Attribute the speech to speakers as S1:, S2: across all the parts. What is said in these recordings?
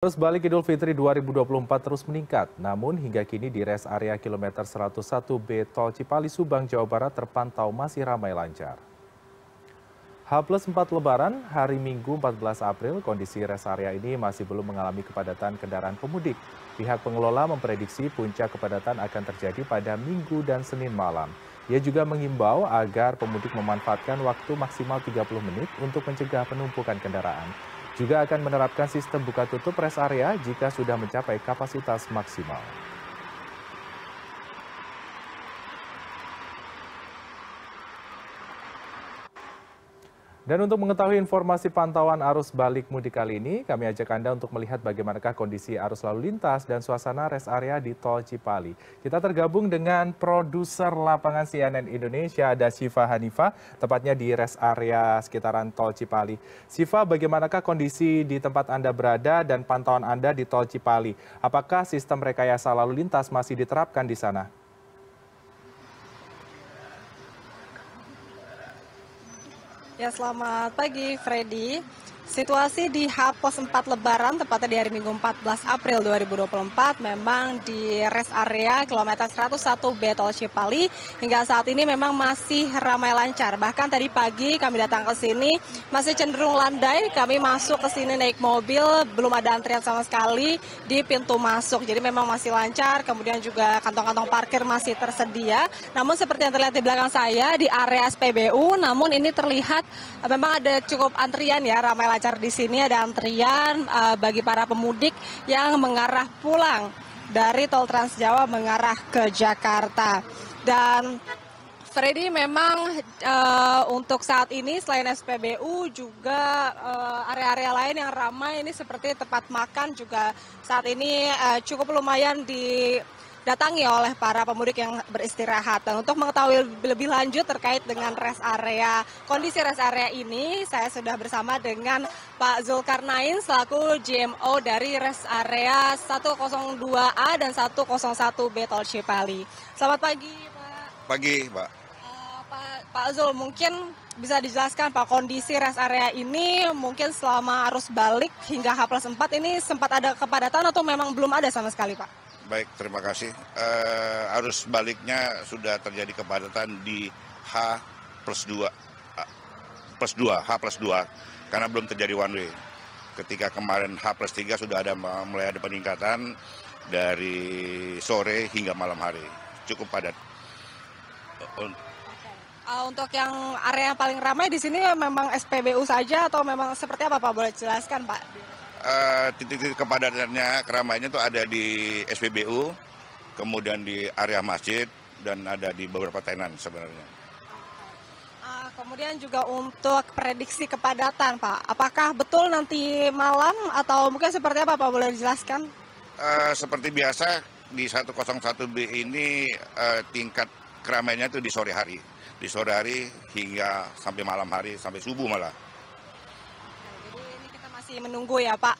S1: Arus balik Idul Fitri 2024 terus meningkat, namun hingga kini di res area kilometer 101B Tol Cipali Subang, Jawa Barat terpantau masih ramai lancar. H+4 Lebaran, hari Minggu 14 April, kondisi res area ini masih belum mengalami kepadatan kendaraan pemudik. Pihak pengelola memprediksi puncak kepadatan akan terjadi pada Minggu dan Senin malam. Ia juga mengimbau agar pemudik memanfaatkan waktu maksimal 30 menit untuk mencegah penumpukan kendaraan. Juga akan menerapkan sistem buka tutup res area jika sudah mencapai kapasitas maksimal. Dan untuk mengetahui informasi pantauan arus balik mudik kali ini, kami ajak Anda untuk melihat bagaimanakah kondisi arus lalu lintas dan suasana res area di Tol Cipali. Kita tergabung dengan produser lapangan CNN Indonesia, ada Syifa Hanifah, tepatnya di res area sekitaran Tol Cipali. Syifa, bagaimanakah kondisi di tempat Anda berada dan pantauan Anda di Tol Cipali? Apakah sistem rekayasa lalu lintas masih diterapkan di sana?
S2: Ya, selamat pagi, Freddy. Situasi di H+4 Lebaran, tepatnya di hari Minggu 14 April 2024, memang di rest area kilometer 101B Tol Cipali hingga saat ini memang masih ramai lancar. Bahkan tadi pagi kami datang ke sini masih cenderung landai. Kami masuk ke sini naik mobil, belum ada antrian sama sekali di pintu masuk. Jadi memang masih lancar, kemudian juga kantong-kantong parkir masih tersedia. Namun seperti yang terlihat di belakang saya di area SPBU, namun ini terlihat memang ada cukup antrian ya, ramai lancar di sini, ada antrian bagi para pemudik yang mengarah pulang dari Tol Trans Jawa mengarah ke Jakarta. Dan Freddy, memang untuk saat ini selain SPBU juga area-area lain yang ramai ini seperti tempat makan juga saat ini cukup lumayan didatangi oleh para pemudik yang beristirahat. Dan untuk mengetahui lebih lanjut terkait dengan kondisi rest area ini, saya sudah bersama dengan Pak Zulkarnain selaku GMO dari rest area 102A dan 101B Tol Cipali. Selamat pagi, Pak.
S3: Pagi, Pak.
S2: Pak Zul, mungkin bisa dijelaskan Pak, kondisi rest area ini mungkin selama arus balik hingga H+4 ini sempat ada kepadatan atau memang belum ada sama sekali, Pak?
S3: Baik, terima kasih. Arus baliknya sudah terjadi kepadatan di H+2, karena belum terjadi one way. Ketika kemarin H+3 sudah mulai ada peningkatan dari sore hingga malam hari. Cukup padat.
S2: Untuk yang area yang paling ramai di sini memang SPBU saja atau memang seperti apa, Pak? Boleh jelaskan, Pak?
S3: Titik-titik kepadatannya, keramaiannya itu ada di SPBU, kemudian di area masjid, dan ada di beberapa tenan sebenarnya.
S2: Kemudian juga untuk prediksi kepadatan, Pak, apakah betul nanti malam atau mungkin seperti apa, Pak? Boleh dijelaskan?
S3: Seperti biasa di 101B ini tingkat keramaiannya itu di sore hari. Di sore hari hingga sampai malam hari, sampai subuh malah.
S2: Menunggu ya, Pak.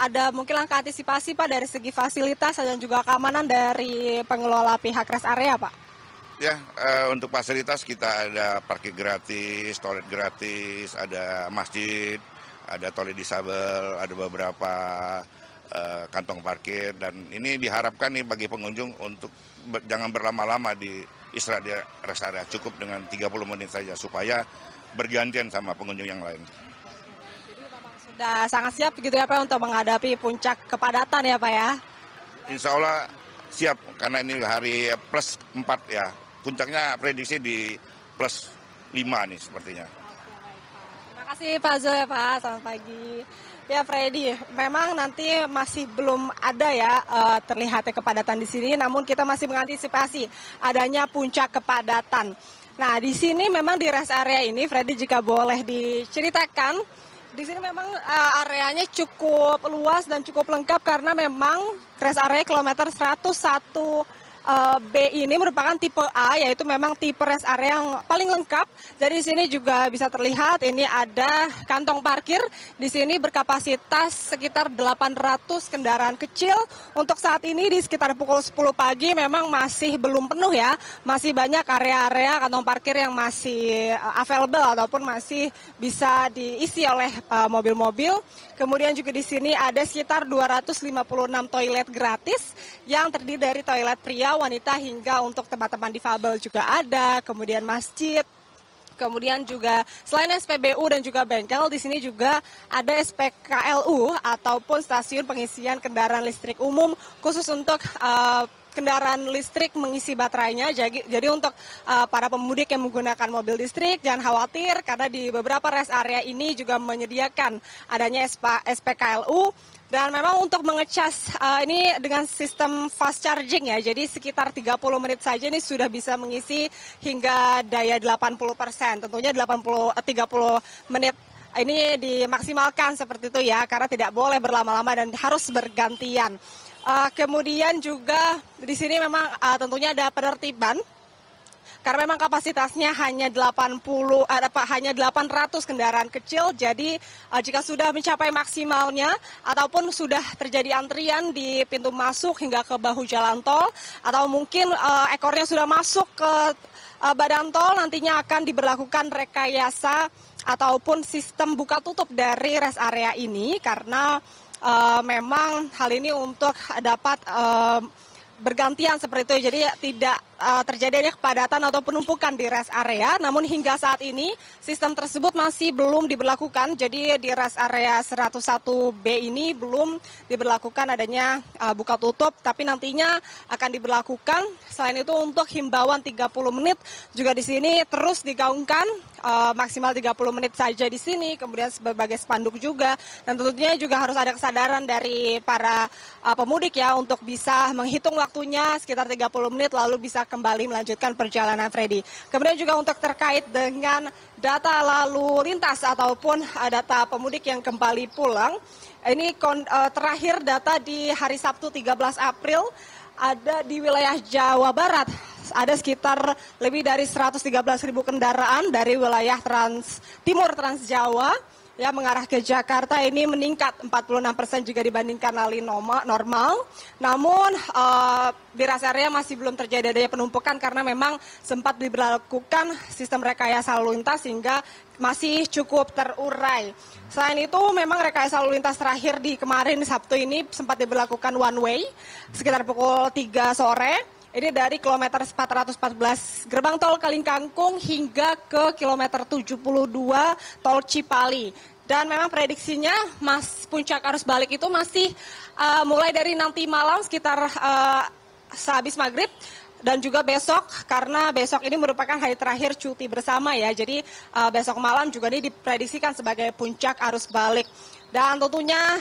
S2: Ada mungkin langkah antisipasi, Pak, dari segi fasilitas dan juga keamanan dari pengelola pihak rest area, Pak?
S3: Ya, untuk fasilitas kita ada parkir gratis, toilet gratis, ada masjid, ada toilet disabel, ada beberapa kantong parkir, dan ini diharapkan nih bagi pengunjung untuk jangan berlama-lama di istirahat di rest area, cukup dengan 30 menit saja supaya bergantian sama pengunjung yang lain.
S2: Sudah sangat siap gitu ya, Pak, untuk menghadapi puncak kepadatan ya, Pak, ya?
S3: Insya Allah siap, karena ini hari +4 ya. Puncaknya prediksi di +5 nih sepertinya.
S2: Terima kasih Pak Zul ya, Pak. Selamat pagi. Ya, Freddy, memang nanti masih belum ada ya terlihatnya kepadatan di sini, namun kita masih mengantisipasi adanya puncak kepadatan. Nah, di sini memang di rest area ini, Freddy, jika boleh diceritakan, di sini memang areanya cukup luas dan cukup lengkap karena memang rest area kilometer 101 B ini merupakan tipe A, yaitu memang tipe rest area yang paling lengkap. Jadi di sini juga bisa terlihat ini ada kantong parkir. Di sini berkapasitas sekitar 800 kendaraan kecil. Untuk saat ini di sekitar pukul 10 pagi memang masih belum penuh ya. Masih banyak area-area kantong parkir yang masih available ataupun masih bisa diisi oleh mobil-mobil. Kemudian juga di sini ada sekitar 256 toilet gratis yang terdiri dari toilet pria, wanita hingga untuk teman-teman difabel juga ada. Kemudian masjid. Kemudian juga selain SPBU dan juga bengkel, di sini juga ada SPKLU ataupun stasiun pengisian kendaraan listrik umum khusus untuk kendaraan listrik mengisi baterainya. Jadi untuk para pemudik yang menggunakan mobil listrik jangan khawatir karena di beberapa rest area ini juga menyediakan adanya SPKLU. Dan memang untuk mengecas ini dengan sistem fast charging ya, jadi sekitar 30 menit saja ini sudah bisa mengisi hingga daya 80%. Tentunya 30 menit ini dimaksimalkan seperti itu ya, karena tidak boleh berlama-lama dan harus bergantian. Kemudian juga di sini memang tentunya ada penertiban. Karena memang kapasitasnya hanya 800 kendaraan kecil, jadi jika sudah mencapai maksimalnya ataupun sudah terjadi antrian di pintu masuk hingga ke bahu jalan tol, atau mungkin ekornya sudah masuk ke badan tol, nantinya akan diberlakukan rekayasa ataupun sistem buka tutup dari rest area ini, karena memang hal ini untuk dapat bergantian seperti itu, jadi tidak terjadinya kepadatan atau penumpukan di rest area. Namun hingga saat ini sistem tersebut masih belum diberlakukan, jadi di rest area 101B ini belum diberlakukan adanya buka tutup, tapi nantinya akan diberlakukan. Selain itu untuk himbauan 30 menit juga di sini terus digaungkan, maksimal 30 menit saja di sini, kemudian sebagai spanduk juga, dan tentunya juga harus ada kesadaran dari para pemudik ya untuk bisa menghitung waktunya sekitar 30 menit lalu bisa kembali melanjutkan perjalanan, Freddy. Kemudian juga untuk terkait dengan data lalu lintas ataupun data pemudik yang kembali pulang, ini terakhir data di hari Sabtu 13 April ada di wilayah Jawa Barat. Ada sekitar lebih dari 113.000 kendaraan dari wilayah Timur Trans Jawa yang mengarah ke Jakarta ini meningkat 46% juga dibandingkan hari normal. Namun di rest area masih belum terjadi adanya penumpukan karena memang sempat diberlakukan sistem rekayasa lalu lintas sehingga masih cukup terurai. Selain itu memang rekayasa lalu lintas terakhir di kemarin Sabtu ini sempat diberlakukan one way sekitar pukul 3 sore. Ini dari kilometer 414 gerbang tol Kalingkangkung hingga ke kilometer 72 tol Cipali. Dan memang prediksinya puncak arus balik itu masih mulai dari nanti malam sekitar sehabis maghrib dan juga besok, karena besok ini merupakan hari terakhir cuti bersama ya. Jadi besok malam juga ini diprediksikan sebagai puncak arus balik. Dan tentunya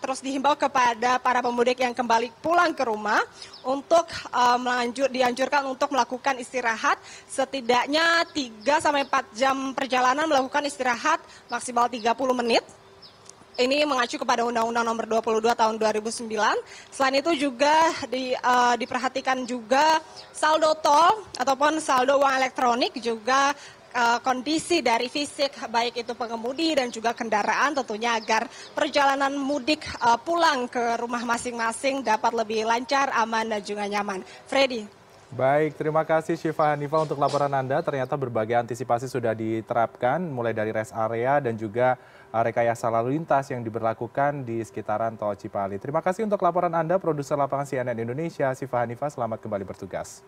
S2: terus dihimbau kepada para pemudik yang kembali pulang ke rumah untuk dianjurkan untuk melakukan istirahat setidaknya 3-4 jam perjalanan, melakukan istirahat maksimal 30 menit. Ini mengacu kepada Undang-Undang Nomor 22 Tahun 2009. Selain itu juga diperhatikan juga saldo tol ataupun saldo uang elektronik, juga kondisi dari fisik baik itu pengemudi dan juga kendaraan, tentunya agar perjalanan mudik pulang ke rumah masing-masing dapat lebih lancar, aman dan juga nyaman. Freddy.
S1: Baik, terima kasih Syifa Hanifah untuk laporan Anda. Ternyata berbagai antisipasi sudah diterapkan mulai dari rest area dan juga rekayasa lalu lintas yang diberlakukan di sekitaran tol Cipali. Terima kasih untuk laporan Anda, produser lapangan CNN Indonesia Syifa Hanifah. Selamat kembali bertugas.